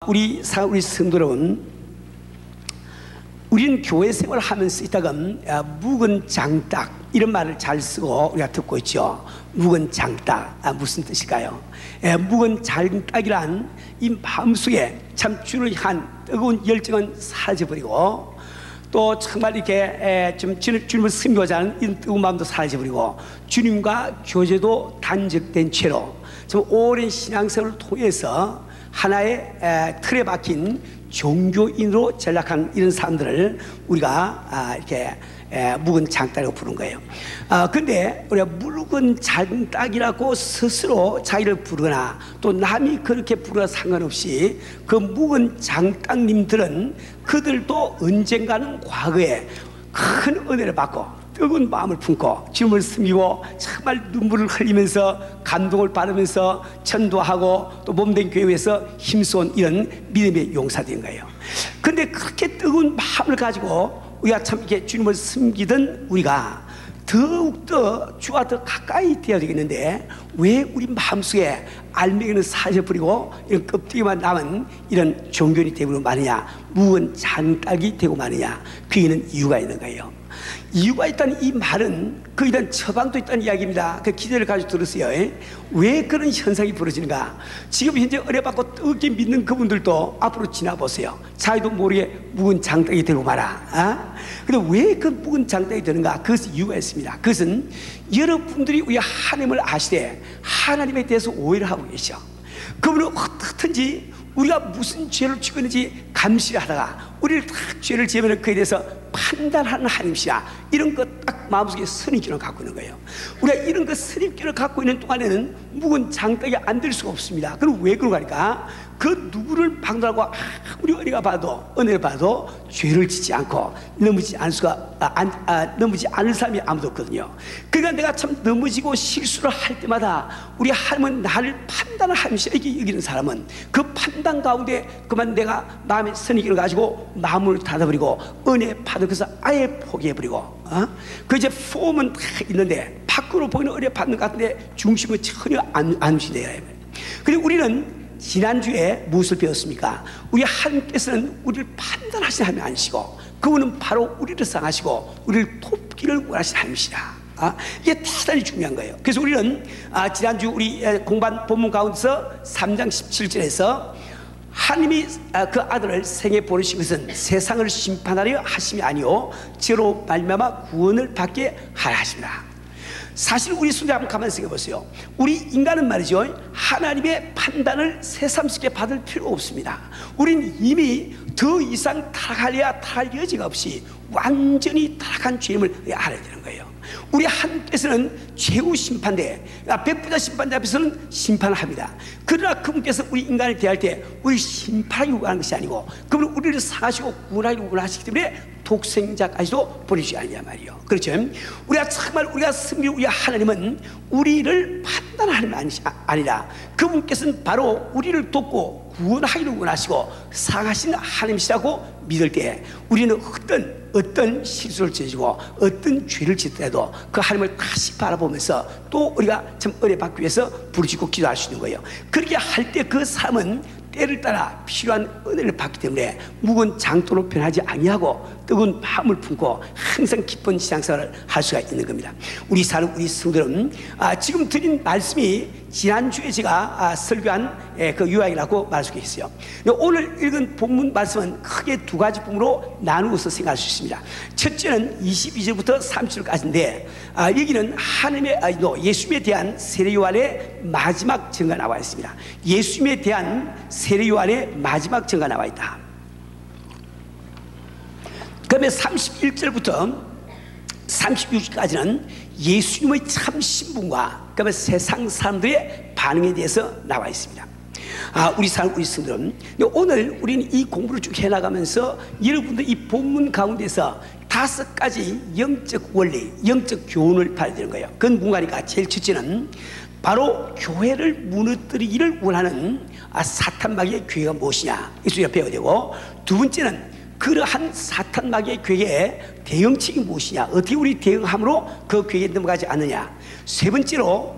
우리 성도 여러분, 우리는 교회 생활을 하면서 이따금 묵은 장딱 이런 말을 잘 쓰고 우리가 듣고 있죠. 묵은 장딱, 무슨 뜻일까요? 묵은 장딱이란 이 마음속에 참 주를 향한 뜨거운 열정은 사라져버리고, 또 정말 이렇게 좀 주님을 섬기고자 하는 이 뜨거운 마음도 사라져버리고, 주님과 교제도 단절된 채로 좀 오랜 신앙생활을 통해서 하나의 틀에 박힌 종교인으로 전락한 이런 사람들을 우리가 이렇게 묵은 장딱이라고 부른 거예요. 근데 우리가 묵은 장딱이라고 스스로 자기를 부르거나 또 남이 그렇게 부르거나 상관없이 그 묵은 장딱님들은 그들도 언젠가는 과거에 큰 은혜를 받고 뜨거운 마음을 품고 주님을 섬기고 정말 눈물을 흘리면서 감동을 받으면서 전도하고 또 몸된 교회에서 힘써온 이런 믿음의 용사들인 거예요. 근데 그렇게 뜨거운 마음을 가지고 우리가 참 이렇게 주님을 섬기던 우리가 더욱더 주와 더 가까이 되어야 되겠는데, 왜 우리 마음속에 알맹이는 사라져버리고 이런 껍데기만 남은 이런 종교인이 되고 마느냐, 묵은 장딱이 되고 마느냐? 그에는 이유가 있는 거예요. 이유가 있다는 이 말은 그 일단 처방도 있다는 이야기입니다. 그 기대를 가지고 들었어요. 왜 그런 현상이 벌어지는가? 지금 현재 은혜받고 뜨겁게 믿는 그분들도 앞으로 지나보세요. 자기도 모르게 묵은 장딱이 되고 말아. 근데 왜 그 묵은 장딱이 되는가? 그것은 이유가 있습니다. 그것은 여러분들이 우리 하나님을 아시되 하나님에 대해서 오해를 하고 계셔. 그분은 어떻든지 우리가 무슨 죄를 지고 있는지 감시를 하다가 우리를 딱 죄를 지으면 그에 대해서 판단하는 하나님이시라, 이런 것 딱 마음속에 선입견을 갖고 있는 거예요. 우리가 이런 그 선입견을 갖고 있는 동안에는 묵은 장딱이 안 될 수가 없습니다. 그럼 왜 그런가 하니까, 그 누구를 방도하고 아무리 은혜가 봐도 은혜를 봐도 죄를 짓지 않고 넘어지지 않을 사람이 아무도 없거든요. 그러니까 내가 참 넘어지고 실수를 할 때마다 우리 하나님은 나를 판단을 하면서 여기는 사람은 그 판단 가운데 그만 내가 마음의 선입견을 가지고 마음을 닫아버리고 은혜 받은 것을 아예 포기해버리고, 그 이제 폼은 다 있는데 밖으로 보이는 은혜 받는 것 같은데 중심은 전혀 안 움직여요. 그리고 우리는 지난주에 무엇을 배웠습니까? 우리 하나님께서는 우리를 판단하시는 하나님이 아니시고 그분은 바로 우리를 사랑하시고 우리를 돕기를 원하시는 하나님이시라. 이게 대단히 중요한 거예요. 그래서 우리는 지난주 우리 공반 본문 가운데서 3장 17절에서 하나님이 그 아들을 생에 보내신 것은 세상을 심판하려 하심이 아니요 저로 말미암아 구원을 받게 하려 하십니다. 사실 우리 순자 한번 가만히 생각해 보세요. 우리 인간은 말이죠, 하나님의 판단을 새삼스럽게 받을 필요가 없습니다. 우린 이미 더 이상 타락하려야 타락할 여지가 없이 완전히 타락한 죄임을 알아야 되는 거예요. 우리 하나님께서는 최후 심판대, 백부자 심판대 앞에서는 심판을 합니다. 그러나 그분께서 우리 인간을 대할 때 우리 심판하기 원하는 것이 아니고 그분은 우리를 사하시고 구원하기 원하시기 때문에 독생자까지도 보내주지 않냐 말이에요. 그렇죠? 우리가 정말 우리가 섬길 우리 하나님은 우리를 판단하는 하나님이 아니라 그분께서는 바로 우리를 돕고 구원하기를 원하시고 사랑하시는 하나님이시라고 믿을 때 우리는 어떤 실수를 저지르고 어떤 죄를 짓더라도 그 하나님을 다시 바라보면서 또 우리가 참 은혜 받기 위해서 부르짖고 기도할 수 있는 거예요. 그렇게 할 때 그 사람은 때를 따라 필요한 은혜를 받기 때문에 묵은 장도로 변하지 아니하고 뜨거운 마음을 품고 항상 기쁜 신앙생활을 할 수가 있는 겁니다. 우리 성도들은 지금 드린 말씀이 지난주에 제가 설교한 그 요약이라고 말할 수 있어요. 오늘 읽은 본문 말씀은 크게 두 가지 부분으로 나누어서 생각할 수 있습니다. 첫째는 22절부터 30절까지인데 여기는 예수님에 대한 세례 요한의 마지막 증거가 나와 있습니다. 예수님에 대한 세례 요한의 마지막 증거가 나와 있다. 그다음에 31절부터 36절까지는 예수님의 참 신분과 그다음에 세상 사람들의 반응에 대해서 나와 있습니다. 우리 성도들은 오늘 우리는 이 공부를 쭉 해나가면서 여러분들 이 본문 가운데서 5가지 영적 원리, 영적 교훈을 봐야 되는 거예요. 그건 뭔가니까 제일 첫째는 바로 교회를 무너뜨리기를 원하는 사탄 마귀의 교회가 무엇이냐, 이것을 우리가 배워야 되고, 두 번째는 그러한 사탄 마귀의 교회의 대응책이 무엇이냐, 어떻게 우리 대응함으로 그 교회에 넘어가지 않느냐, 세 번째로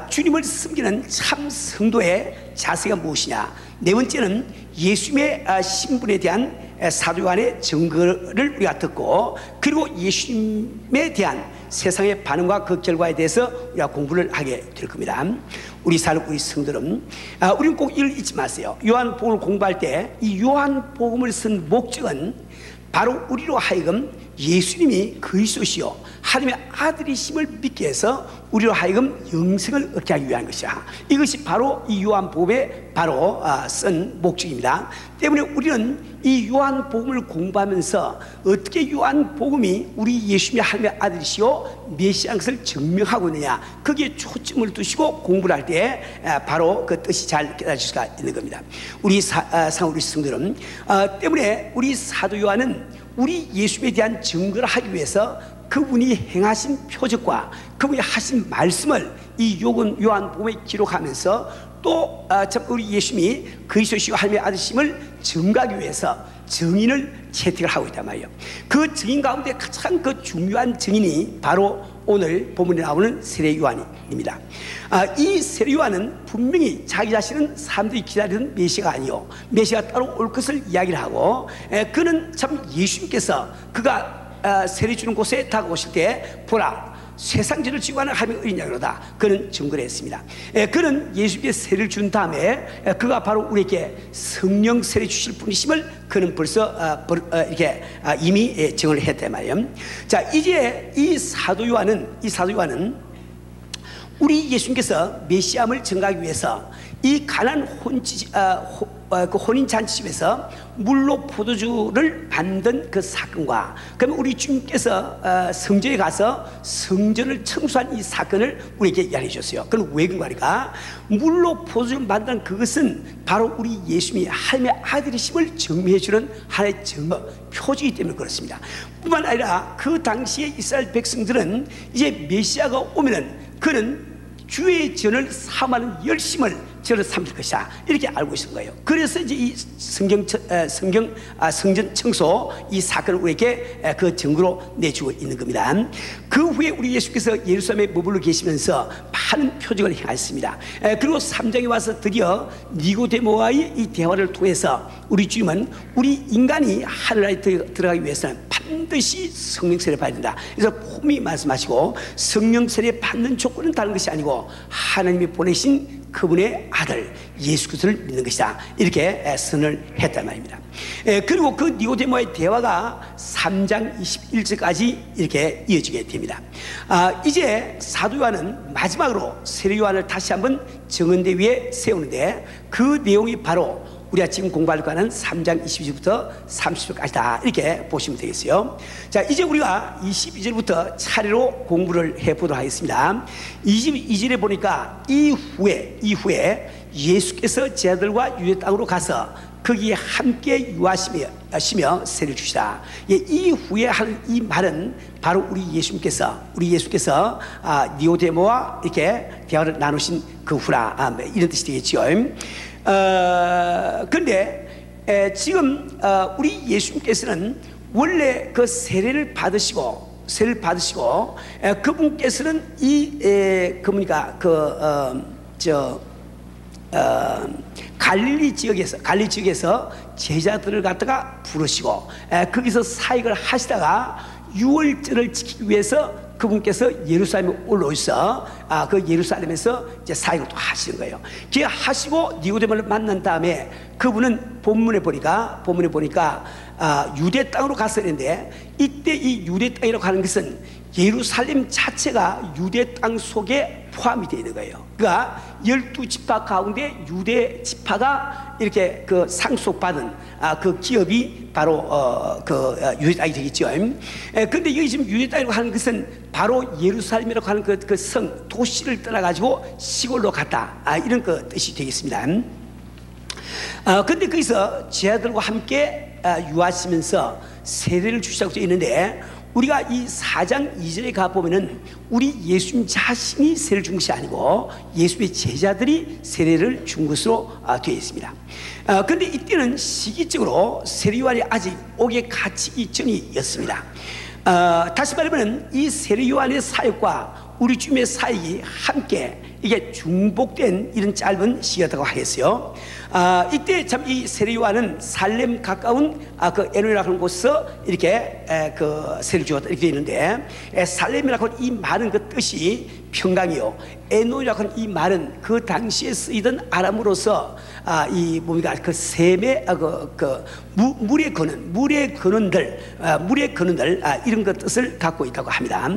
주님을 섬기는 참 성도의 자세가 무엇이냐. 네 번째는 예수님의 신분에 대한 사도 요한의 증거를 우리가 듣고, 그리고 예수님에 대한 세상의 반응과 그 결과에 대해서 우리가 공부를 하게 될 겁니다. 우리 성도들은 우리는 꼭 이걸 잊지 마세요. 요한복음을 공부할 때 이 요한복음을 쓴 목적은 바로 우리로 하여금 예수님이 그리스도시요 하나님의 아들이심을 믿게 해서 우리로 하여금 영생을 얻게 하기 위한 것이야. 이것이 바로 이 요한복음에 바로 쓴 목적입니다. 때문에 우리는 이 요한복음을 공부하면서 어떻게 요한복음이 우리 예수님의 하나님의 아들이시요 메시아인 것을 증명하고 있느냐, 거기에 초점을 두시고 공부를 할 때 바로 그 뜻이 잘 깨달을 수가 있는 겁니다. 우리 우리 성도들은 때문에 우리 사도 요한은 우리 예수님에 대한 증거를 하기 위해서 그분이 행하신 표적과 그분이 하신 말씀을 이 요한복음에 기록하면서 또 우리 예수님이 그리스도시요 하나님의 아들심을 증거하기 위해서 증인을 채택을 하고 있단 말이에요. 그 증인 가운데 가장 그 중요한 증인이 바로 오늘 본문에 나오는 세례 요한입니다. 이 세례 요한은 분명히 자기 자신은 사람들이 기다리는 메시아가 아니요 메시아가 따로 올 것을 이야기를 하고, 그는 참 예수님께서 그가 세례 주는 곳에 다가오실 때 보라 세상죄를 지고 하는 하나님의 어린 양이로다, 그는 증거를 했습니다. 그는 예수님께 세례를 준 다음에 그가 바로 우리에게 성령 세례 주실 분이심을 그는 벌써 이렇게 이미 증언을 했단 말이에요. 자, 이제 이 사도 요한은 우리 예수님께서 메시아임을 증거하기 위해서 이 가난 그 혼인잔치집에서 물로 포도주를 만든 그 사건과, 그러면 우리 주님께서 성전에 가서 성전을 청소한 이 사건을 우리에게 이야기해 주셨어요. 그건 왜 그런가? 물로 포도주를 만든 그것은 바로 우리 예수님이 하나님의 아들이심을 증명해 주는 하나의 증거 표지이기 때문에 그렇습니다. 뿐만 아니라 그 당시에 이스라엘 백성들은 이제 메시아가 오면은 그는 주의 전을 삼하는 열심을 저를 삼을 것이다, 이렇게 알고 있는 거예요. 그래서 이제 이 성전 청소 이 사건을 우리에게 그 증거로 내주고 있는 겁니다. 그 후에 우리 예수께서 예루살렘에 머물러 계시면서 많은 표적을 행하셨습니다. 그리고 3장에 와서 드디어 니고데모와의 이 대화를 통해서 우리 주님은 우리 인간이 하늘나라에 들어가기 위해서는 반드시 성령 세례를 받아야 된다. 그래서 폼이 말씀하시고 성령 세례 받는 조건은 다른 것이 아니고 하나님이 보내신 그분의 아들 예수 그리스도를 믿는 것이다, 이렇게 선을 했단 말입니다. 그리고 그 니고데모와의 대화가 3장 21절까지 이렇게 이어지게 됩니다. 이제 사도 요한은 마지막으로 세례 요한을 다시 한번 정언대 위에 세우는데 그 내용이 바로 우리가 지금 공부하려고 하는 3장 22절부터 30절까지다, 이렇게 보시면 되겠어요. 자, 이제 우리가 22절부터 차례로 공부를 해보도록 하겠습니다. 22절에 보니까 이후에 예수께서 제자들과 유대 땅으로 가서 거기에 함께 유하시며 세례를 주시라. 이후에 하는 이 말은 바로 우리 예수께서 니고데모와 이렇게 대화를 나누신 그 후라, 이런 뜻이 되겠죠. 그런데 지금 우리 예수님께서는 원래 그 세례를 받으시고 그분께서는 갈릴리 지역에서 제자들을 갖다가 부르시고 거기서 사역을 하시다가 유월절을 지키기 위해서 그분께서 예루살렘에 올라오셔서 그 예루살렘에서 이제 사역을 또 하시는 거예요. 그 하시고 니고데모를 만난 다음에 그분은 본문에 보니까 유대 땅으로 갔었는데, 이때 이 유대 땅이라고 하는 것은 예루살렘 자체가 유대 땅 속에 포함이 되어 있는 거예요. 그러니까 12지파 가운데 유대 지파가 이렇게 그 상속받은 그 기업이 바로 유대 땅이 되겠죠. 그런데 여기 지금 유대 땅이라고 하는 것은 바로 예루살렘이라고 하는 그 성 도시를 떠나가지고 시골로 갔다, 이런 그 뜻이 되겠습니다. 근데 거기서 제자들과 함께 유하시면서 세례를 주시라고 되어 있는데, 우리가 이 4장 2절에 가보면은 우리 예수님 자신이 세례를 준 것이 아니고 예수의 제자들이 세례를 준 것으로 되어 있습니다. 그런데 이때는 시기적으로 세례 요한이 아직 옥에 갇히기 전이었습니다. 다시 말하면 이 세례 요한의 사역과 우리 주님의 사역이 함께 이게 중복된 이런 짧은 시였다고 하겠어요. 이때 참 이 세례요한은 살렘 가까운 그 에노이라고 하는 곳에서 이렇게 그 세례를 주었다 이렇게 되어 있는데, 살렘이라고 하는 이 말은 그 뜻이 평강이요, 에노이라고 하는 이 말은 그 당시에 쓰이던 아람으로서 이 뭡니까 그 샘의 물에 거는들 이런 것 뜻을 갖고 있다고 합니다.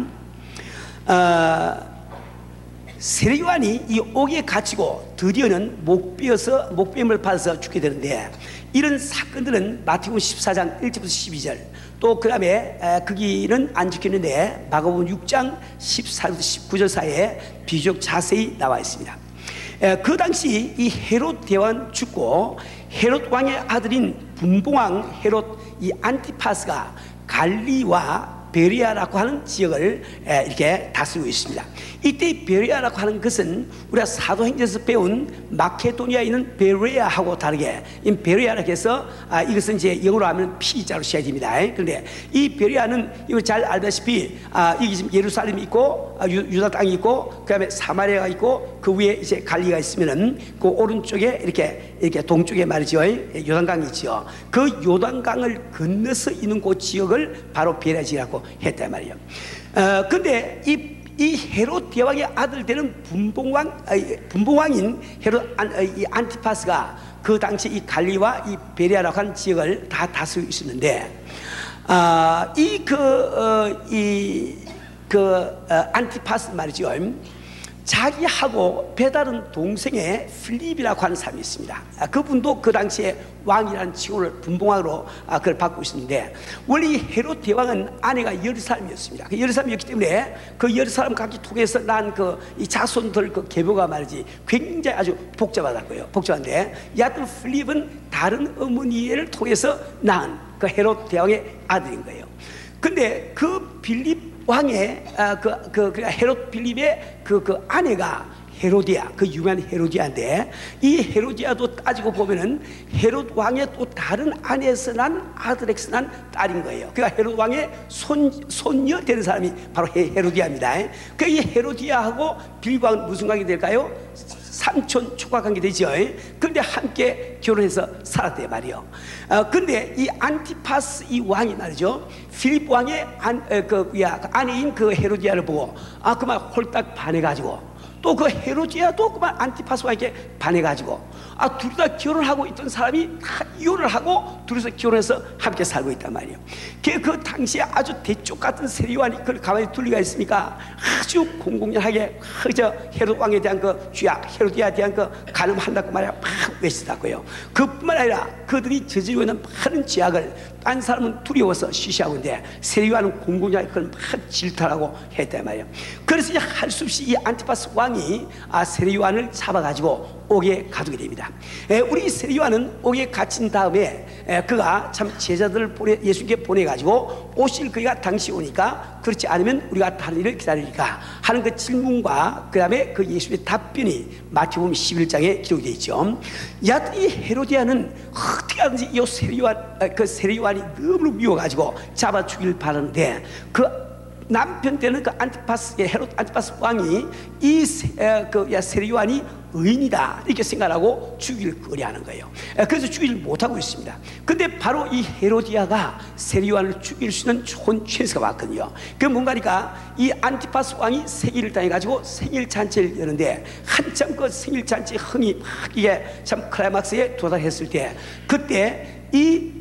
세례요한이 이 옥에 갇히고 드디어는 목배임을 받아서 죽게 되는데, 이런 사건들은 마태복음 14장 1절부터 12절, 또 그 다음에 거기는 안 적혀있는데 마가복음 6장 14절부터 19절 사이에 비교적 자세히 나와 있습니다. 그 당시 이 헤롯 대왕 죽고 헤롯 왕의 아들인 분봉왕 헤롯 이 안티파스가 갈리와 베레아라고 하는 지역을 이렇게 다스리고 있습니다. 이때 베레아라고 하는 것은 우리가 사도행전에서 배운 마케도니아에 있는 베레아하고 다르게, 이 베레아라고 해서 이것은 이제 영어로 하면 P자로 시작이 됩니다. 그런데 이 베레아는 이거 잘 알다시피 여기 지금 예루살렘이 있고 유다 땅이 있고 그 다음에 사마리아가 있고 그 위에 이제 갈리가 있으면은 그 오른쪽에 이렇게 동쪽에 말이죠, 요단강이 있죠. 그 요단강을 건너서 있는 그 지역을 바로 베레아지라고 했단 말이에요. 근데 이 헤롯 대왕의 아들 되는 분봉왕인 헤롯 안티파스가 그 당시 이 갈리와 이 베레아라고 하는 지역을 다 다스리고 있었는데, 안티파스 말이죠, 자기하고 배다른 동생의 필립이라고 하는 사람이 있습니다. 그분도 그 당시에 왕이라는 칭호를 분봉왕으로 그걸 받고 있었는데, 원래 이 헤롯 대왕은 아내가 여리사람이었습니다. 그 여리사람이었기 때문에 그 여리사람 각기 통해서 난 이 자손들 그 계보가 말이지 굉장히 아주 복잡하다고요. 복잡한데, 여하튼 필립은 다른 어머니를 통해서 낳은 그 헤롯 대왕의 아들인 거예요. 근데 그 필립 왕의 헤롯 필립의 그 아내가 헤로디아, 그 유명한 헤로디아인데, 이 헤로디아도 따지고 보면은 헤롯 왕의 또 다른 아내에서 난 아들에서 난 딸인 거예요. 그러니까 헤롯 왕의 손녀 되는 사람이 바로 헤로디아입니다. 그러니까 이 헤로디아하고 빌립 왕은 무슨 관계 될까요? 삼촌 초과 관계 되죠. 그런데 함께 결혼해서 살았대 말이요. 근데 이 안티파스 이 왕이 말이죠, 필립 왕의 아내인 그 헤로디아를 보고 그만 홀딱 반해가지고, 또 그 헤로디아도 그만 안티파스 왕에게 반해가지고, 둘 다 결혼하고 있던 사람이 다 이혼을 하고 둘이서 결혼해서 함께 살고 있단 말이에요. 그 당시에 아주 대쪽 같은 세례요한이 그걸 가만히 둘 리가 있습니까? 아주 공공연하게 헤롯 왕에 대한 그 죄악, 헤로디아에 대한 그 간음한다고 말이야 막 외치다고요. 그뿐만 아니라 그들이 저지르고 있는 많은 죄악을 딴 사람은 두려워서 쉬쉬하고 있는데, 세례요한은 공공연하게 그걸 막 질타하고 했단 말이에요. 그래서 이제 할 수 없이 이 안티파스 왕이 세례요한을 잡아가지고 옥에 가두게 됩니다. 우리 세례요한은 옥에 갇힌 다음에 그가 참 제자들을 예수님께 보내가지고 오실 그가 당시 오니까, 그렇지 않으면 우리가 다른 일을 기다리니까 하는 그 질문과 그 다음에 그 예수님의 답변이 마태복음 11장에 기록되어 있죠. 여하튼 이 헤로디아는 어떻게 하든지 이 세례요한이 너무 미워가지고 잡아 죽일 바라는데, 그 남편 때는 그 헤롯 안티파스 왕이 이 세례요한이 의인이다 이렇게 생각하고 죽일 거려하는 거예요. 그래서 죽이지 못하고 있습니다. 근데 바로 이 헤로디아가 세례요한을 죽일 수 있는 좋은 찬스가 왔거든요. 그게 뭔가니까, 이 안티파스 왕이 생일을 당해가지고 생일 잔치를 여는데, 한참 그 생일 잔치 흥이 막 이게 참 클라이막스에 도달했을 때, 그때 이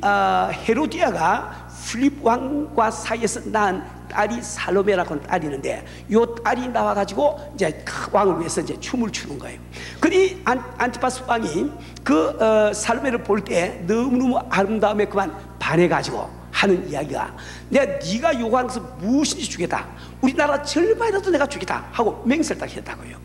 헤로디아가 필립 왕과 사이에서 낳은 딸이 살로메라고 하는 딸이 있는데, 요 딸이 나와가지고 이제 왕을 위해서 이제 춤을 추는 거예요. 근데 안티파스 왕이 그 살로메를 볼 때 너무너무 아름다움에 그만 반해가지고 하는 이야기가, 네가 요구하는 것은 무엇인지 주겠다, 우리나라 절반이라도 내가 주겠다 하고 맹세를 딱 했다고요.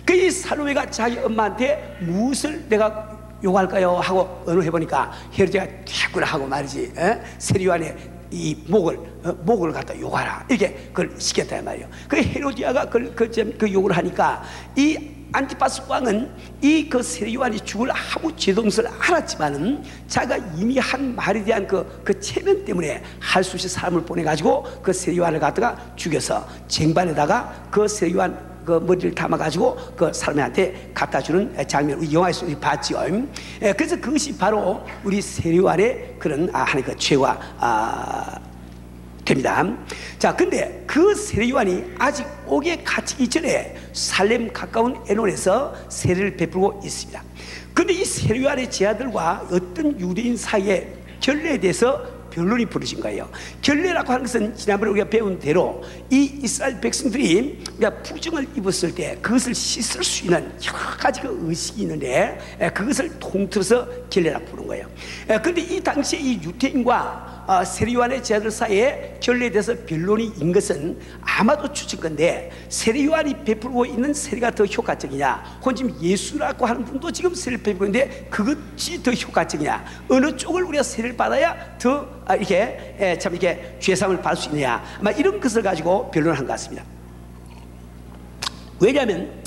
그 이 살로메가 자기 엄마한테 무엇을 내가 요구할까요 하고 언어해보니까 헤로디아가 됐구나 하고 말이지, 세례요한의 이 목을 갖다 요구하라 이렇게 그걸 시켰단 말이에요. 그 헤로디아가 그 요구를 하니까 이 안티파스 왕은 이 그 세례 요한이 죽을 아무 죄도 없을 알았지만은 자기가 이미 한 말에 대한 그 체면 때문에 할 수 없이 사람을 보내가지고 그 세례 요한을 갖다가 죽여서 쟁반에다가 그 세례 요한 그 머리를 담아가지고 그 사람한테 갖다 주는 장면을 우리 영화에서 봤지요. 그래서 그것이 바로 우리 세례 요한의 그런 하나의 그 죄가 됩니다. 자, 근데 그 세례 요한이 아직 옥에 갇히기 전에 살렘 가까운 에논에서 세례를 베풀고 있습니다. 근데 이 세례 요한의 제자들과 어떤 유대인 사이에 결례에 대해서 변론이 벌어진 거예요. 결례라고 하는 것은 지난번에 우리가 배운 대로 이 이스라엘 백성들이 부정을 입었을 때 그것을 씻을 수 있는 여러 가지 그 의식이 있는데 그것을 통틀어서 결례라고 부르는 거예요. 그런데 이 당시에 이 유대인과 세례 요한의 제자들 사이에 결례에 대해서 변론이 인 것은 아마도 추측건데 세례 요한이 베풀고 있는 세례가 더 효과적이냐, 혹은 지금 예수라고 하는 분도 지금 세례를 베풀고 있는데 그것이 더 효과적이냐, 어느 쪽을 우리가 세례를 받아야 더 이렇게 참 이렇게 죄사함을 받을 수 있느냐, 아마 이런 것을 가지고 변론을 한 것 같습니다. 왜냐하면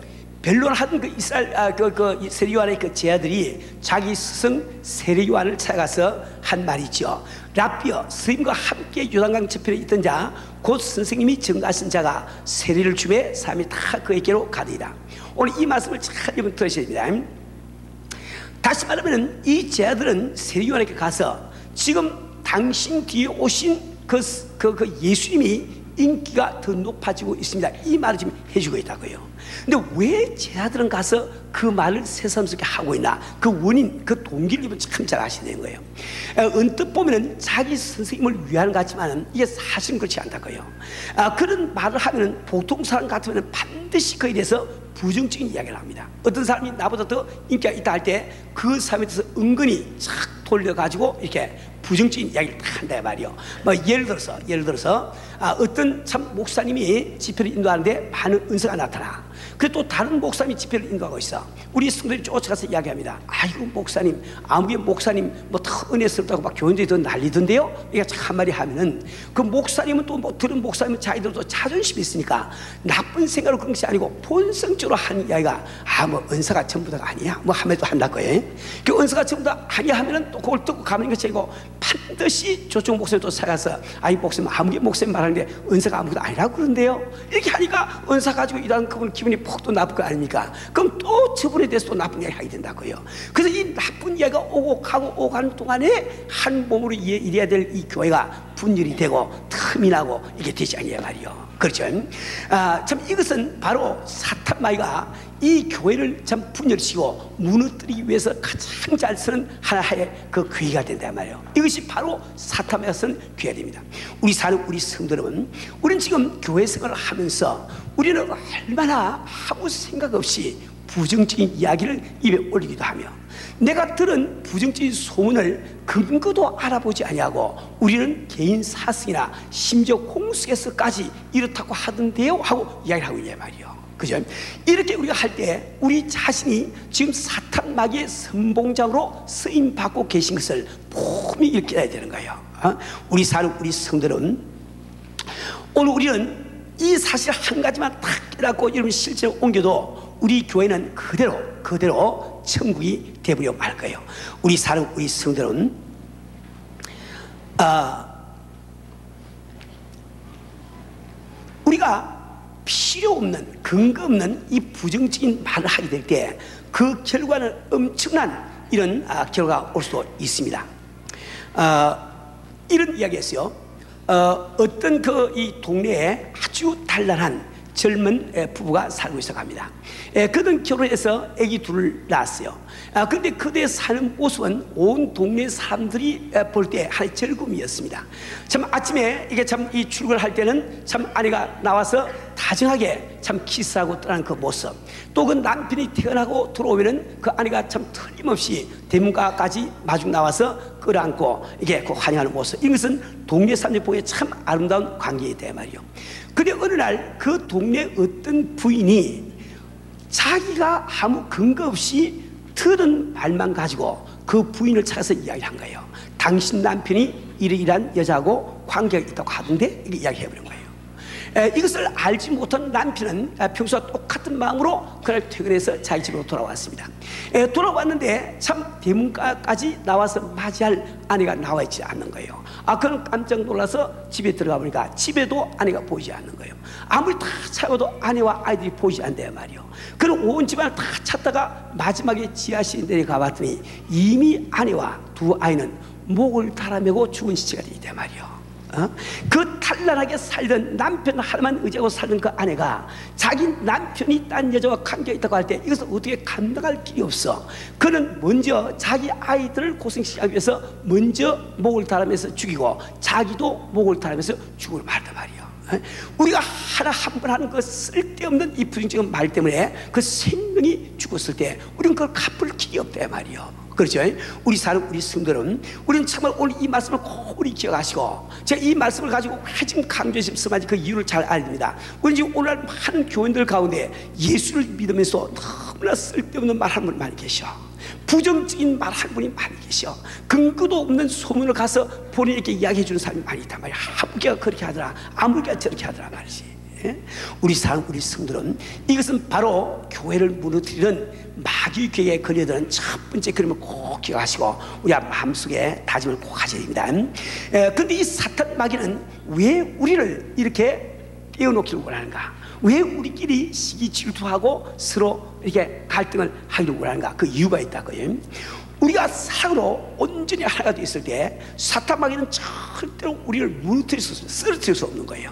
변론하던 그 이스라엘 그 세례 요한의 그 제자들이 자기 스승 세례 요한을 찾아가서 한 말이죠. 라비어, 스님과 함께 요단강 저편에 있던 자 곧 선생님이 증거하신 자가 세례를 주매 사람이 다 그에게로 가리라. 오늘 이 말씀을 잘 여러분 들으셔야 됩니다. 다시 말하면 이 제자들은 세례 요한에게 가서 지금 당신 뒤에 오신 그 예수님이 인기가 더 높아지고 있습니다, 이 말을 지금 해주고 있다고요. 근데 왜 제자들은 가서 그 말을 새삼스럽게 하고 있나, 그 원인, 그 동기를 참 잘 아셔야 되는 거예요. 언뜻 보면은 자기 선생님을 위하는 것 같지만 이게 사실은 그렇지 않다고요. 그런 말을 하면은 보통 사람 같으면 반드시 그에 대해서 부정적인 이야기를 합니다. 어떤 사람이 나보다 더 인기가 있다 할 때 그 사람에 대해서 은근히 착 돌려가지고 이렇게 부정적인 이야기를 다 한다 말이요. 뭐 예를 들어서 어떤 참 목사님이 집회를 인도하는데 많은 은사가 나타나. 그래 또 다른 목사님이 집회를 인도하고 있어. 우리 성도들이 쫓아가서 이야기합니다. 아이고 목사님, 아무개 목사님 뭐 더 은혜스럽다고 막 교인들이 더 난리던데요. 이게 참 한마디 하면은 그 목사님은 또 뭐 들은 목사님은 자기들도 자존심이 있으니까 나쁜 생각으로 그런 것이 아니고 본성적으로 한 이야기가 뭐 은사가 전부 다가 아니야, 뭐 하면도 한다 거예요. 그 은사가 전부 다 아니야 하면은 또 그걸 듣고 가만히 것이 아니고 반드시 저쪽 목사님 또 찾아가서 아이 목사님, 아무개 목사님 말하는데 은사가 아무것도 아니라고 그러는데요. 이렇게 하니까 은사 가지고 일하는 그분 기분이 퍽 또 나쁠 거 아닙니까? 그럼 또 저분에 대해서 또 나쁜 이야기 하게 된다고요. 그래서 이 나쁜 이야기가 오고 가는 동안에 한 몸으로 이래야 될 이 교회가 분열이 되고 틈이 나고 이게 되지 않냐 말이요. 그렇죠. 참 이것은 바로 사탄 마귀가 이 교회를 참 분열시키고 무너뜨리기 위해서 가장 잘 쓰는 하나의 그 귀가 된단 말이에요. 이것이 바로 사탄 마귀가 쓰는 귀가 됩니다. 우리 성도 여러분, 우리는 지금 교회 생활을 하면서 우리는 얼마나 아무 생각 없이 부정적인 이야기를 입에 올리기도 하며 내가 들은 부정적인 소문을 근거도 알아보지 아니하고 우리는 개인 사승이나 심지어 공식에서까지 이렇다고 하던데요 하고 이야기를 하고 있냐 말이에요. 그죠? 이렇게 우리가 할 때 우리 자신이 지금 사탄 마귀의 선봉장으로 쓰임받고 계신 것을 분명히 일깨워야 되는 거예요. 우리 성들은 오늘 우리는 이 사실 한 가지만 딱 깨닫고 여러분 실제로 옮겨도 우리 교회는 그대로 천국이 되버려 말 거예요. 우리 성들은 우리가 필요 없는 근거 없는 이 부정적인 말을 하게 될 때 그 결과는 엄청난 이런 결과가 올 수도 있습니다. 이런 이야기였어요. 어떤 이 동네에 아주 단란한 젊은 부부가 살고 있어 갑니다. 그들은 결혼해서 아기 둘을 낳았어요. 그런데 그들의 사는 모습은 온 동네 사람들이 볼 때 하나의 즐거움이었습니다. 참 아침에 이게 참 이 출근을 할 때는 참 아내가 나와서 다정하게 참 키스하고 떠나는 그 모습, 또 그 남편이 퇴근하고 들어오면은 그 아내가 참 틀림없이 대문가까지 마중 나와서 끌어안고 이게 그 환영하는 모습, 이것은 동네 사람들이 보기에 참 아름다운 관계이다 말이요. 근데 어느 날 그 동네 어떤 부인이 자기가 아무 근거 없이 들은 말만 가지고 그 부인을 찾아서 이야기를 한 거예요. 당신 남편이 이러이러한 여자하고 관계가 있다고 하던데 이렇게 이야기해버린 거예요. 이것을 알지 못한 남편은 평소와 똑같은 마음으로 그날 퇴근해서 자기 집으로 돌아왔습니다. 돌아왔는데 참 대문까지 나와서 맞이할 아내가 나와 있지 않는 거예요. 그는 깜짝 놀라서 집에 들어가 보니까 집에도 아내가 보이지 않는 거예요. 아무리 다 찾아도 아내와 아이들이 보이지 않는단 말이에요. 그는 온 집안을 다 찾다가 마지막에 지하실에 내려가 봤더니 이미 아내와 두 아이는 목을 달아매고 죽은 시체가 되어 있단 말이에요. 그 단란하게 살던 남편 하나만 의지하고 살던 그 아내가 자기 남편이 딴 여자와 관계가 있다고 할 때 이것을 어떻게 감당할 길이 없어. 그는 먼저 자기 아이들을 고생시키기 위해서 먼저 목을 달아매서 죽이고 자기도 목을 달아매서 죽을 말단 말이에요. 우리가 하나 한 번 하는 그 쓸데없는 이 부정적인 말 때문에 그 생명이 죽었을 때 우리는 그걸 갚을 길이 없단 말이에요. 그렇죠? 우리 사는 우리 성도는 우리는 정말 오늘 이 말씀을 고리 기억하시고, 제가 이 말씀을 가지고 지금 강조해서 말씀하지 그 이유를 잘 알아야 됩니다. 우리 지금 오늘 많은 교인들 가운데 예수를 믿으면서 너무나 쓸데없는 말 하는 분이 많이 계셔. 부정적인 말 하는 분이 많이 계셔. 근거도 없는 소문을 가서 본인에게 이야기해 주는 사람이 많이 있단 말이야. 아무개가 그렇게 하더라, 아무개가 저렇게 하더라 말이지. 우리 사람 우리 성들은 이것은 바로 교회를 무너뜨리는 마귀의 괴에 걸려드는 첫 번째 그림을 꼭 기억하시고 우리 마음속에 다짐을 꼭 하셔야 됩니다. 그런데 이 사탄 마귀는 왜 우리를 이렇게 떼어놓기를 원하는가? 왜 우리끼리 시기 질투하고 서로 이렇게 갈등을 하기를 원하는가? 그 이유가 있다고요. 우리가 사랑으로 온전히 하나가 되어 있을 때 사탄 마귀는 절대로 우리를 무너뜨릴 수 없습니다. 쓰러뜨릴 수 없는 거예요.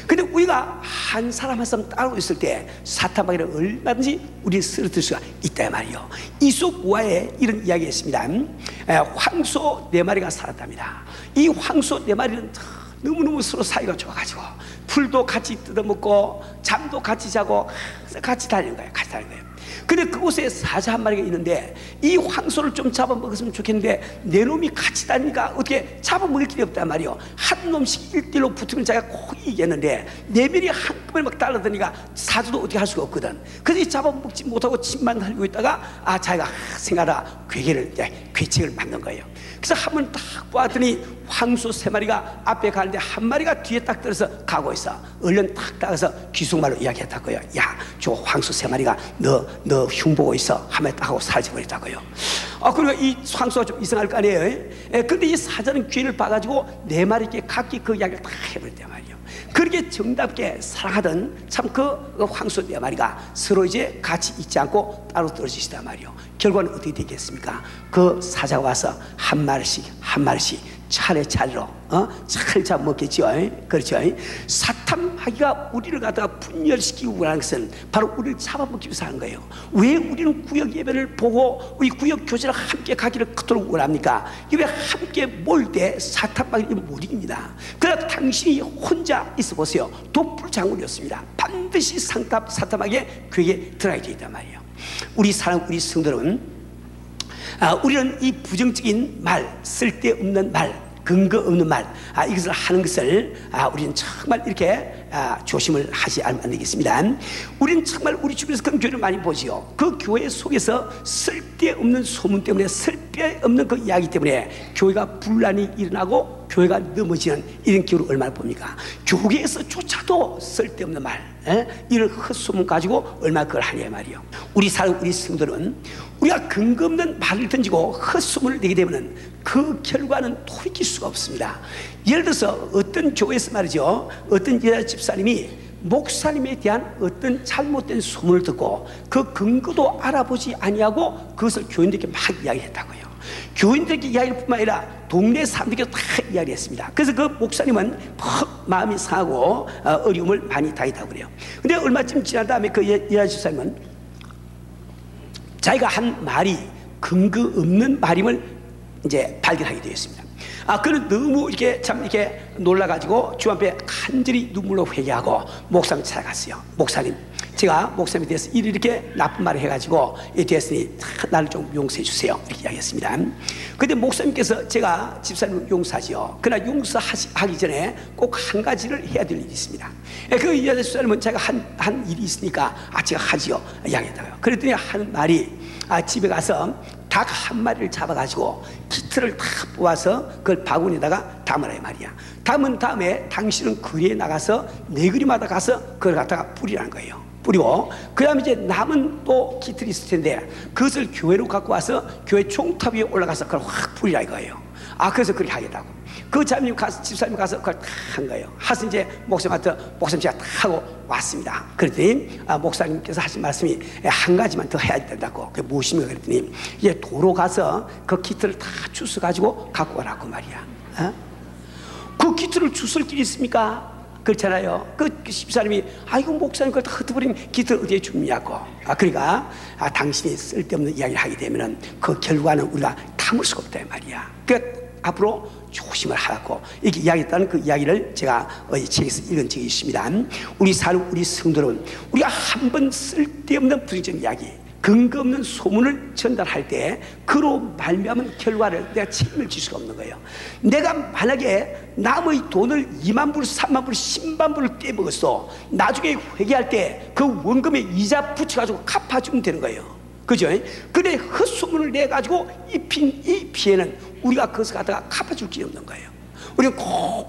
근데 우리가 한 사람 한 사람 따르고 있을 때 사탄 마귀는 얼마든지 우리를 쓰러뜨릴 수가 있다 말이에요. 이솝 우화에 이런 이야기가 있습니다. 황소 4마리가 살았답니다. 이 황소 4마리는 너무너무 서로 사이가 좋아가지고 풀도 같이 뜯어먹고 잠도 같이 자고 같이 다니는 거예요. 같이 다니는 거예요. 근데 그곳에 사자 한 마리가 있는데 이 황소를 좀 잡아먹었으면 좋겠는데 네 놈이 같이 다니니까 어떻게 잡아먹을 길이 없단 말이에요. 한 놈씩 1대1로 붙으면 자기가 꼭 이기겠는데 네 명이 한꺼번에 막 달라드니까 사자도 어떻게 할 수가 없거든. 그래서 잡아먹지 못하고 침만 흘리고 있다가 자기가 생각하다 괴책을 만든 거예요. 그래서 한 번 딱 보았더니 황소 3마리가 앞에 가는데 한 마리가 뒤에 딱 들어서 가고 있어. 얼른 딱 따라서 귀속말로 이야기했다고요. 야, 저 황소 3마리가 너 흉보고 있어 하면 딱 하고 사라져버렸다고요. 그리고 이 황소가 좀 이상할 거 아니에요. 근데 이 사자는 귀를 봐가지고 4마리께 각기 그 이야기를 다 해버렸단 말이에요. 그렇게 정답게 사랑하던 참 그 황소 4마리가 서로 이제 같이 있지 않고 따로 떨어지시단 말이에요. 결과는 어떻게 되겠습니까? 그 사자가 와서 한 마리씩 차례차례로 잘 잡먹겠죠. 그렇죠. 사탄 마귀가 우리를 갖다가 분열시키고 하는 것은 바로 우리를 잡아먹기 위해서 하는 거예요. 왜 우리는 구역 예배를 보고 우리 구역 교제를 함께 가기를 그토록 원합니까? 왜 함께 모일 때 사탄 마귀는 못 이깁니다. 그러나 당신이 혼자 있어 보세요. 독불 장군이었습니다. 반드시 사탄 마귀의 괴에 들어가야 되단 말이에요. 우리 사랑 우리 성도는 우리는 이 부정적인 말, 쓸데없는 말, 근거 없는 말, 이것을 하는 것을 우리는 정말 이렇게 조심을 하지 않으면 안 되겠습니다. 우리는 정말 우리 주변에서 그런 교회를 많이 보지요. 그 교회 속에서 쓸데없는 소문 때문에, 쓸데없는 그 이야기 때문에 교회가 분란이 일어나고 교회가 넘어지는 이런 경우를 얼마나 봅니까? 교회에서조차도 쓸데없는 말, 이런 헛소문 가지고 얼마나 그걸 하냐 말이에요. 우리 성도는 우리가 근거 없는 말을 던지고 헛소문을 내게 되면 그 결과는 돌이킬 수가 없습니다. 예를 들어서 어떤 교회에서 말이죠, 어떤 여자 집사님이 목사님에 대한 어떤 잘못된 소문을 듣고 그 근거도 알아보지 아니하고 그것을 교인들에게 막 이야기했다고요. 교인들에게 이야기할 뿐만 아니라 동네 사람들에게 다 이야기했습니다. 그래서 그 목사님은 마음이 상하고 어려움을 많이 당했다고 그래요. 근데 얼마쯤 지난 다음에 그 여자 집사님은 자기가 한 말이 근거 없는 말임을 이제 발견하게 되었습니다. 그는 너무 이렇게 놀라가지고 주 앞에 간절히 눈물로 회개하고 목사님 찾아갔어요. 목사님, 제가 목사님에 대해서 이렇게 나쁜 말을 해가지고 됐으니 나를 좀 용서해 주세요, 이렇게 이야기했습니다. 근데 목사님께서 제가 집사님을 용서하지요. 그러나 용서하기 전에 꼭 한 가지를 해야 될 일이 있습니다. 그 여자 집사님은 제가 한 일이 있으니까 제가 하지요, 이야기했다고요. 그랬더니 하는 말이 집에 가서 닭 한 마리를 잡아가지고 기틀을 다 뽑아서 그걸 바구니에다가 담으라 이 말이야. 담은 다음에 당신은 거리에 나가서 네 거리마다 가서 그걸 갖다가 뿌리라는 거예요. 뿌리고 그 다음에 이제 남은 또 기틀이 있을 텐데 그것을 교회로 갖고 와서 교회 총탑 위에 올라가서 그걸 확 뿌리라 이거예요. 그래서 그렇게 하겠다고. 그 집사님 가서 그걸 다 한 거예요. 하서 이제 목사님한테 목사님 제가 다 하고 왔습니다. 그랬더니 목사님께서 하신 말씀이 한 가지만 더 해야 된다고. 그게 무엇인가 그랬더니 이제 도로 가서 그 기틀을 다 주워 가지고 갖고 오라고 말이야. 그 기틀을 주술 길이 있습니까? 그렇잖아요. 그 집사님이 이거 목사님 그걸 다 흩어버린 기틀 어디에 줍냐고. 그러니까 당신이 쓸데없는 이야기를 하게 되면은 그 결과는 우리가 담을 수가 없다 이 말이야. 그러니까 앞으로 조심을 하라고 이렇게 이야기했다는 그 이야기를 제가 책에서 읽은 적이 있습니다. 우리 성도는 우리가 한번 쓸데없는 부정적인 이야기, 근거 없는 소문을 전달할 때 그로 말미암은 결과를 내가 책임을 질 수가 없는 거예요. 내가 만약에 남의 돈을 2만 불, 3만 불, 10만 불을 떼먹었어. 나중에 회개할 때 그 원금에 이자 붙여가지고 갚아주면 되는 거예요. 그죠? 그래 헛소문을 내가지고 입힌 이 피해는 우리가 그것을 갖다가 갚아줄 길이 없는 거예요.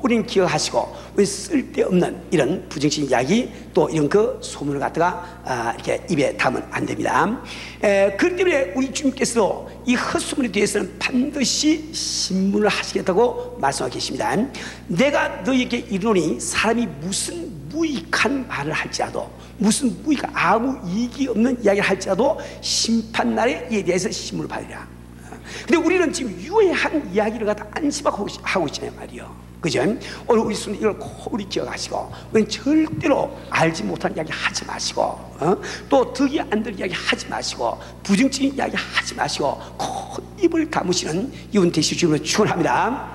우리는 기억하시고 우리 쓸데없는 이런 부정적인 이야기 또 이런 그 소문을 갖다가 이렇게 입에 담으면 안 됩니다. 그렇기 때문에 우리 주님께서도 이 헛소문에 대해서는 반드시 신문을 하시겠다고 말씀하고 계십니다. 내가 너에게 이르노니 사람이 무슨 무익한 말을 할지라도 무슨 무익한 아무 이익이 없는 이야기를 할지라도 심판날에 이에 대해서 신문을 받으리라. 근데 우리는 지금 유해한 이야기를 갖다 안심하고 하고 있잖아요 말이요. 그죠? 오늘 우리 순 이걸 꼭 우리 기억하시고 우리는 절대로 알지 못한 이야기 하지 마시고 또 덕이 안 될 이야기 하지 마시고 부정적인 이야기 하지 마시고 꼭 입을 다무시는 이분 되실 줄로 축원합니다.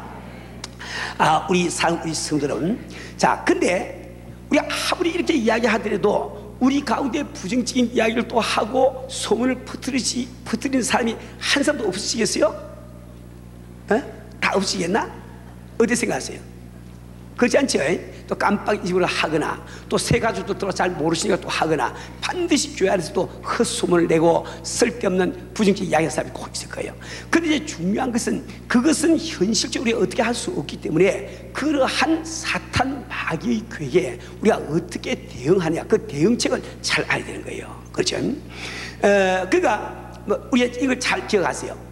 우리 성도는 자 근데 우리가 아무리 이렇게 이야기하더라도 우리 가운데 부정적인 이야기를 또 하고 소문을 퍼뜨리는 사람이 한 사람도 없으시겠어요? 다 없으시겠나? 어떻게 생각하세요? 그렇지 않죠? 또 깜빡 잊으려 하거나 또 새 가족도 잘 모르시니까 또 하거나 반드시 교회 안에서 또 헛소문을 내고 쓸데없는 부정적인 이야기하는 사람이 꼭 있을 거예요. 그런데 이제 중요한 것은 그것은 현실적으로 어떻게 할 수 없기 때문에 그러한 사탄 마귀의 괴계에 우리가 어떻게 대응하냐 그 대응책을 잘 알아야 되는 거예요. 그렇죠? 그러니까 우리가 이걸 잘 기억하세요.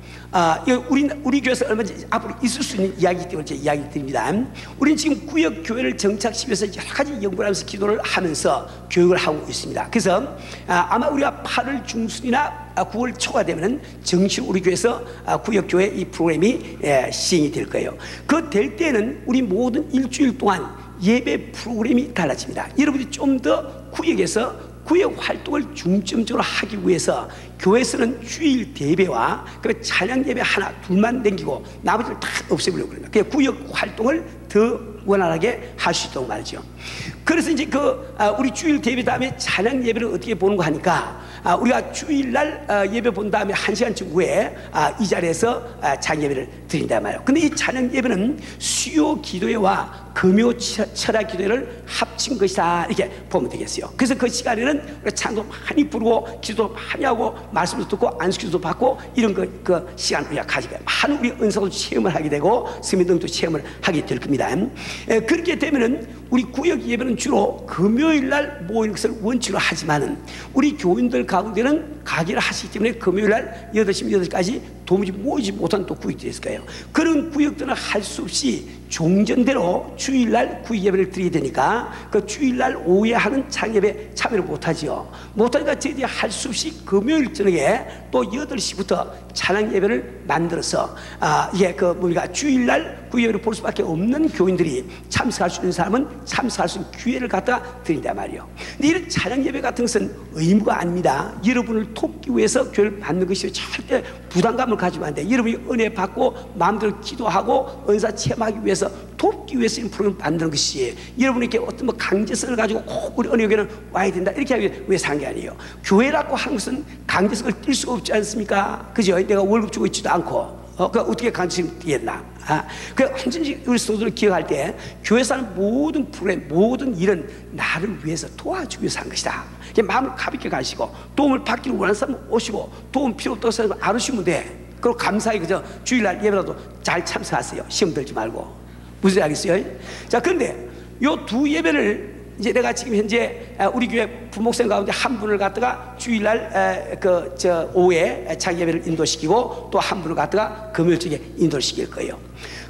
우리 교회에서 얼마든지 앞으로 있을 수 있는 이야기이기 때문에 제가 이야기 드립니다. 우리는 지금 구역 교회를 정착시키기 위해서 여러 가지 연구를 하면서 기도를 하면서 교육을 하고 있습니다. 그래서 아마 우리가 8월 중순이나 9월 초가 되면은 정식 우리 교회에서 구역 교회 이 프로그램이 시행이 될 거예요. 그 될 때는 우리 모든 일주일 동안 예배 프로그램이 달라집니다. 여러분이 좀 더 구역에서 구역 활동을 중점적으로 하기 위해서 교회에서는 주일 예배와 그 찬양 예배 하나 둘만 남기고 나머지를 다 없애버리려고 그럽니다. 그냥 구역 활동을 더 원활하게 할 수 있도록 말이죠. 그래서 이제 우리 주일 예배 다음에 찬양 예배를 어떻게 보는 거 하니까 우리가 주일날 예배 본 다음에 1시간쯤 후에 이 자리에서 찬양 예배를 드린단 말이에요. 근데 이 찬양 예배는 수요 기도회와 금요 철야 기도회를 합친 것이다 이렇게 보면 되겠어요. 그래서 그 시간에는 우리가 찬도 많이 부르고 기도도 많이 하고 말씀도 듣고 안수기도 받고 이런 그 시간 우리가 가지게 많은 우리 은사도 체험을 하게 되고 스미등도 체험을 하게 될 겁니다. 그렇게 되면은 우리 구역 예배는 주로 금요일날 모이는 것을 원칙으로 하지만은 우리 교인들 가운데는 가기를 하시기 때문에 금요일날 8시부터 8시까지 도무지 모이지 못한 또 구역들이 있을 거예요. 그런 구역들은 할 수 없이 종전대로 주일날 구역 예배를 드리게 되니까 그 주일날 오후에 하는 창예배 참여를 못하지요. 못하니까 저희들이 할 수 없이 금요일 저녁에 또 8시부터 찬양 예배를 만들어서 이게 우리가 주일날 구역 예배를 볼 수밖에 없는 교인들이 참석할 수 있는 사람은 참석할 수 있는 기회를 갖다 드린단 말이에요. 근데 이런 찬양 예배 같은 것은 의무가 아닙니다. 여러분을 돕기 위해서 교회를 받는 것이 절대 부담감을 가지면 안 돼. 여러분이 은혜 받고 마음대로 기도하고 은사 체험하기 위해서 돕기 위해서 이 프로그램을 만드는 것이 여러분에게 어떤 강제성을 가지고 꼭 우리 은혜교회는 와야 된다 이렇게 하기 위해서 한 게 아니에요. 교회라고 하는 것은 강제성을 띌 수가 없지 않습니까? 그죠? 내가 월급 주고 있지도 않고 그러니까 어떻게 강제성을 띄겠나? 그래서 완전히 우리 성도들을 기억할 때 교회에서 하는 모든 프로그램 모든 일은 나를 위해서 도와주기 위해서 한 것이다. 마음을 가볍게 가시고 도움을 받기를 원하는 사람은 오시고 도움 필요 없다고 생각하면 안 오시면 돼. 그리고 감사히 그저 주일날 예배라도 잘 참석하세요. 시험 들지 말고. 무슨 알겠어요? 자, 그런데 요 두 예배를 이제 내가 지금 현재 우리 교회 부목사님 가운데 한 분을 갖다가 주일날 오후에 자기 예배를 인도시키고 또 한 분을 갖다가 금요일 쪽에 인도시킬 거예요.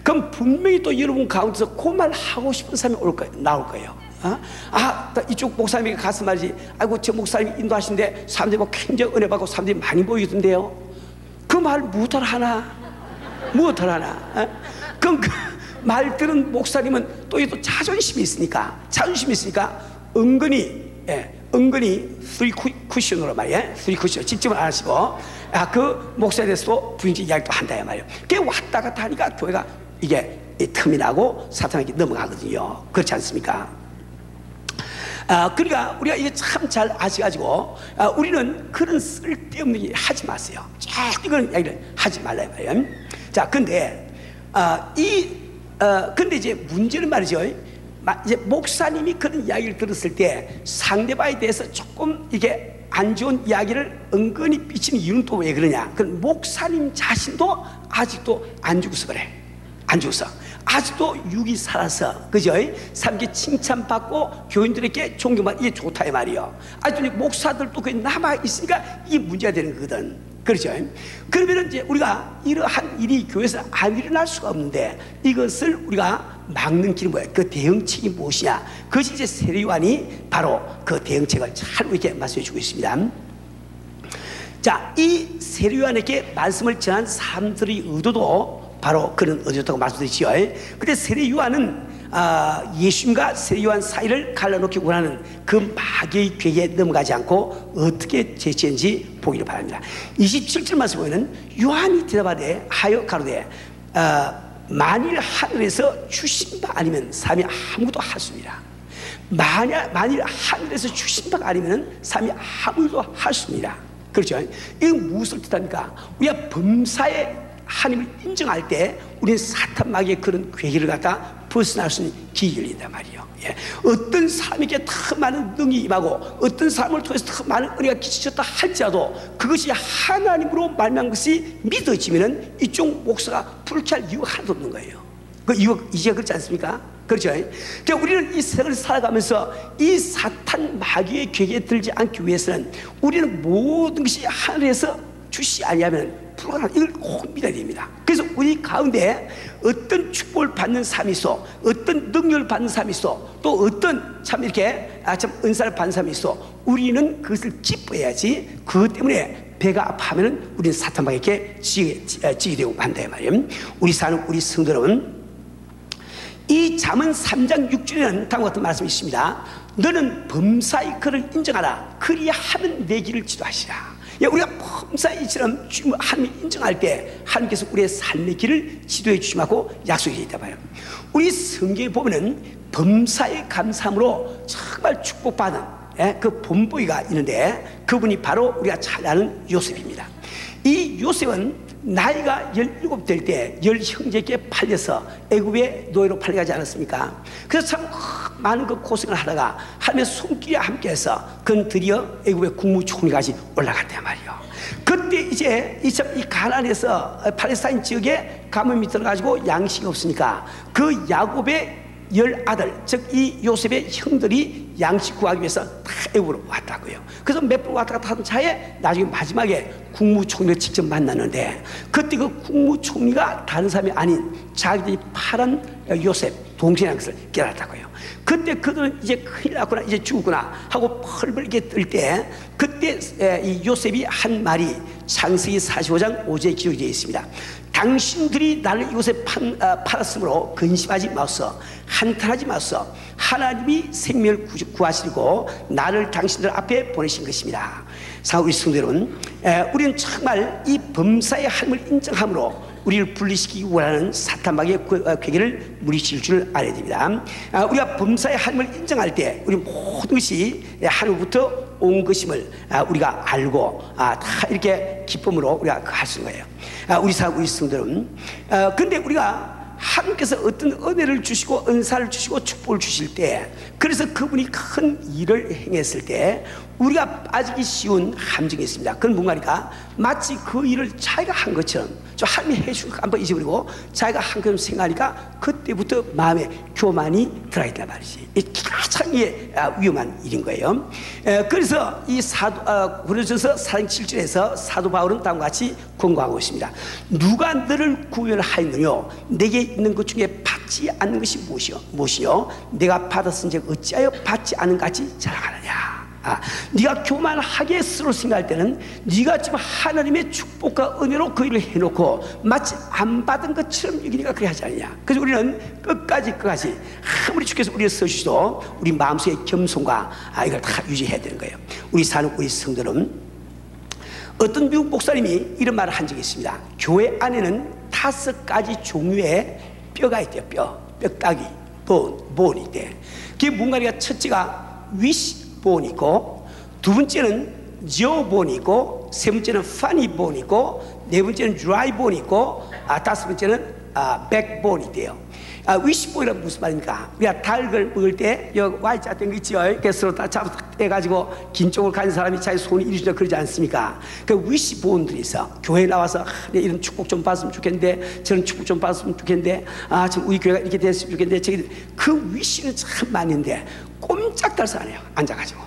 그럼 분명히 또 여러분 가운데서 그 말 하고 싶은 사람이 나올 거예요. 이쪽 목사님에게 가서 말이지, 아이고 저 목사님이 인도하시는데 사람들이 뭐 굉장히 은혜 받고 사람들이 많이 모이던데요. 그 말 무엇을 하나? 그럼 그 말 들은 목사님은 또 자존심이 있으니까 은근히 3쿠션으로 말이에요. 3쿠션 직접은 안 하시고 그 목사에 대해서도 부인지 이야기도 한다 말이에요. 그게 왔다 갔다 하니까 교회가 이게 틈이 나고 사탄에게 넘어가거든요. 그렇지 않습니까? 그러니까 우리가 이게 참 잘 아셔가지고 우리는 그런 쓸데없는 일 하지 마세요. 절대 그런 이야기를 하지 말라 말이에요. 자, 근데 근데 이제 문제는 말이죠. 이제 목사님이 그런 이야기를 들었을 때 상대방에 대해서 조금 이게 안 좋은 이야기를 은근히 삐치는 이유는 또 왜 그러냐? 그건 목사님 자신도 아직도 안 죽어서 그래. 안 죽어서. 아직도 육이 살아서, 그죠? 사람에게 칭찬받고 교인들에게 존경받는 이게 좋다 이 말이요. 아직도 목사들도 그게 남아있으니까 이게 문제가 되는 거거든. 그렇죠? 그러면 이제 우리가 이러한 일이 교회에서 안 일어날 수가 없는데 이것을 우리가 막는 길이 뭐야? 그 대응책이 무엇이냐? 그것이 이제 세례요한이 바로 그 대응책을 잘 이렇게 말씀해 주고 있습니다. 자, 이 세례요한에게 말씀을 전한 사람들의 의도도 바로 그런 의도였다고 말씀드리지요. 근데 세례요한은 예수님과 세례요한 사이를 갈라놓기 원하는 그 마귀의 괴계에 넘어가지 않고 어떻게 제시했는지 보기를 바랍니다. 27절 말씀 보면 요한이 대답하되 하여 가로되 만일 하늘에서 주신 바 아니면 사람이 아무도 할 수 없습니다. 만일 하늘에서 주신 바가 아니면 사람이 아무도 할 수 없습니다. 그렇죠? 이건 무엇을 뜻합니까? 우리가 범사에 하나님을 인정할 때 우리는 사탄 마귀의 그런 괴기를 갖다 벗어날 수 있는 기회를 열린단 말이에요. 어떤 사람에게 더 많은 능력이 임하고 어떤 사람을 통해서 더 많은 은혜가 끼치셨다 할지라도 그것이 하나님으로 말미암은 것이 믿어지면은 이쪽 목사가 불쾌할 이유가 하나도 없는 거예요. 그 이유가 이제 그렇지 않습니까? 그렇죠? 그러니까 우리는 이 세상을 살아가면서 이 사탄 마귀의 괴기에 들지 않기 위해서는 우리는 모든 것이 하늘에서 주시 아니하면 불가능한, 이걸 꼭 믿어야 됩니다. 그래서 우리 가운데 어떤 축복을 받는 사람이 있어, 어떤 능력을 받는 사람이 있어, 또 어떤 참 이렇게 참 은사를 받는 사람이 있어, 우리는 그것을 기뻐해야지. 그것 때문에 배가 아파하면 우리는 사탄 마귀에게 지게 되고 한다 말이에요. 우리 사는 우리 성도 여러분, 이 잠언 3장 6절에는 다음과 같은 말씀이 있습니다. 너는 범사의 그를 인정하라. 그리하면 내 길을 지도하시라. 우리가 범사의 이처럼 하나님을 인정할 때 하나님께서 우리의 삶의 길을 지도해 주시고 약속해 있다 봐요. 우리 성경에 보면은 범사의 감사함으로 정말 축복받은 그 본보이가 있는데 그분이 바로 우리가 잘 아는 요셉입니다. 이 요셉은 나이가 17 될 때 10형제에게 팔려서 애굽의 노예로 팔려가지 않았습니까? 그래서 참 많은 그 고생을 하다가 하나님의 손길이 함께해서 그는 드디어 애굽의 국무총리까지 올라갔단 말이에요. 그때 이제 이 가나안에서 팔레스타인 지역에 가뭄이 들어가지고 양식이 없으니까 그 야곱의 10아들, 즉 이 요셉의 형들이 양식 구하기 위해서 다 애굽으로 왔다고요. 그래서 몇 번 왔다 갔다 하던 차에 나중에 마지막에 국무총리를 직접 만났는데 그때 그 국무총리가 다른 사람이 아닌 자기들이 팔은 요셉 동생이라는 것을 깨달았다고요. 그때 그들은 이제 큰일 났구나, 이제 죽었구나 하고 펄펄 이렇게 뜰 때 그때 이 요셉이 한 말이 창세기 45장 5절에 기록이 되어 있습니다. 당신들이 나를 이곳에 팔았으므로 근심하지 마소서, 한탄하지 마소서. 하나님이 생명을 구하시고 나를 당신들 앞에 보내신 것입니다. 우리 성도 여러분, 우리는 정말 이 범사의 하나님을 인정함으로 우리를 분리시키기 원하는 사탄 마귀의 괴계를 무리칠 줄 알아야 됩니다. 우리가 범사의 하나님을 인정할 때 우리 모든 것이 하나님부터 온 것임을 우리가 알고 다 이렇게 기쁨으로 우리가 할 수 있는 거예요. 우리 성도들은 근데 우리가 하나님께서 어떤 은혜를 주시고 은사를 주시고 축복을 주실 때, 그래서 그분이 큰 일을 행했을 때 우리가 빠지기 쉬운 함정이 있습니다. 그건 뭔가니까 마치 그 일을 자기가 한 것처럼, 저 하나님이 해준 거 한번 잊어버리고 자기가 한 것처럼 생각하니까 그때부터 마음에 교만이 들어있단 말이지. 이 가장 위험한 일인 거예요. 그래서 이 고린도전서 4장 7절에서 사도 바울은 다음과 같이 권고하고 있습니다. 누가 너를 구별하였느뇨? 내게 있는 것 중에 받지 않는 것이 무엇이요? 내가 받았은즉 어찌하여 받지 않은 같이 자랑하느냐? 네가 교만하게 스스로 생각할 때는 네가 지금 하나님의 축복과 은혜로 그 일을 해놓고 마치 안 받은 것처럼 여기니까 그래 하지 않느냐. 그래서 우리는 끝까지 아무리 주께서 우리를 써주셔도 우리 마음속의 겸손과 이걸 다 유지해야 되는 거예요. 우리 사는 우리 성도는, 어떤 미국 목사님이 이런 말을 한 적이 있습니다. 교회 안에는 5가지 종류의 뼈가 있대요. 뼈다귀, 본이 있대. 그게 뭔가니까 첫째가 위시본이 있고, 두 번째는 저본이 있고, 세 번째는 파니본이 있고, 네 번째는 드라이본이 있고, 다섯 번째는 백본이 있대요. 위시본이란 무슨 말입니까? 우리가 닭을 먹을 때 여기 Y자 된 거 있죠? 서로 다 잡아가지고 긴 쪽을 가진 사람이 자기 손이 이루어져 그러지 않습니까? 그 위시본들이 있어. 교회에 나와서 이런 축복 좀 받았으면 좋겠는데, 저런 축복 좀 받았으면 좋겠는데, 참 우리 교회가 이렇게 됐으면 좋겠는데, 그 위시는 참 많은데 꼼짝달싹 안 해요. 앉아가지고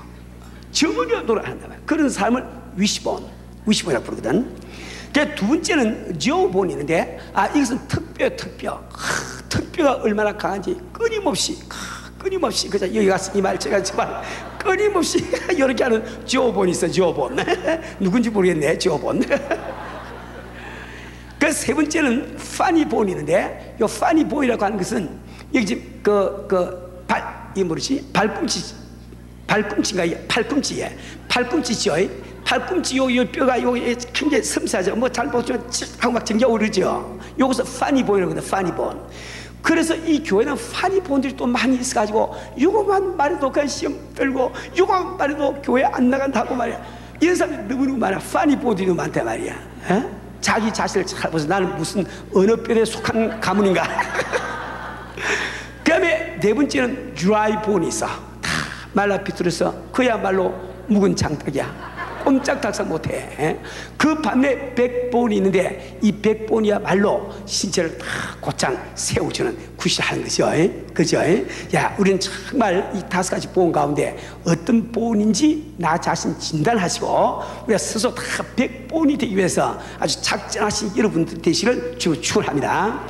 전혀 노래 안 한단 말이야. 그런 사람을 위시본이라고 부르거든. 두 번째는 저본이 있는데, 이것은 특뼈가 얼마나 강한지 끊임없이 그저 여기 가서 이 말 제가 정말 끊임없이 이렇게 하는 저본이 있어. 저본 누군지 모르겠네. 저본. 그 세 번째는 파니본이 있는데, 이 파니본이라고 하는 것은 여기 지금 이 뭐지? 팔꿈치죠. 팔꿈치 요 뼈가 요 굉장히 섬세하죠. 뭐 잘 보시면 하고 막 전겨 오르죠. 요것은 파니본이라고 합니다. 파니본. 그래서 이 교회는 파니본들이 또 많이 있어가지고 요거만 말해도 그냥 시험 떨고, 요거만 말해도 교회 안 나간다고 말이야. 이런 사람들이 너무너무 많아. 파니본들이 많단 말이야. 자기 자신을 잘 보세요. 나는 무슨 어느 뼈에 속한 가문인가. 그 다음에 네 번째는 드라이본이 있어. 다 말라 비틀어서 그야말로 묵은 장닭이야. 꼼짝달싹 못해. 그 반면에 백본이 있는데, 이 백본이야말로 신체를 다 곧장 세워주는 구실하는 거죠. 그죠? 야, 우리는 정말 이 5가지 본 가운데 어떤 본인지 나 자신 진단하시고, 우리가 스스로 다 백본이 되기 위해서 아주 작정하신 여러분들 되시기를 축원합니다.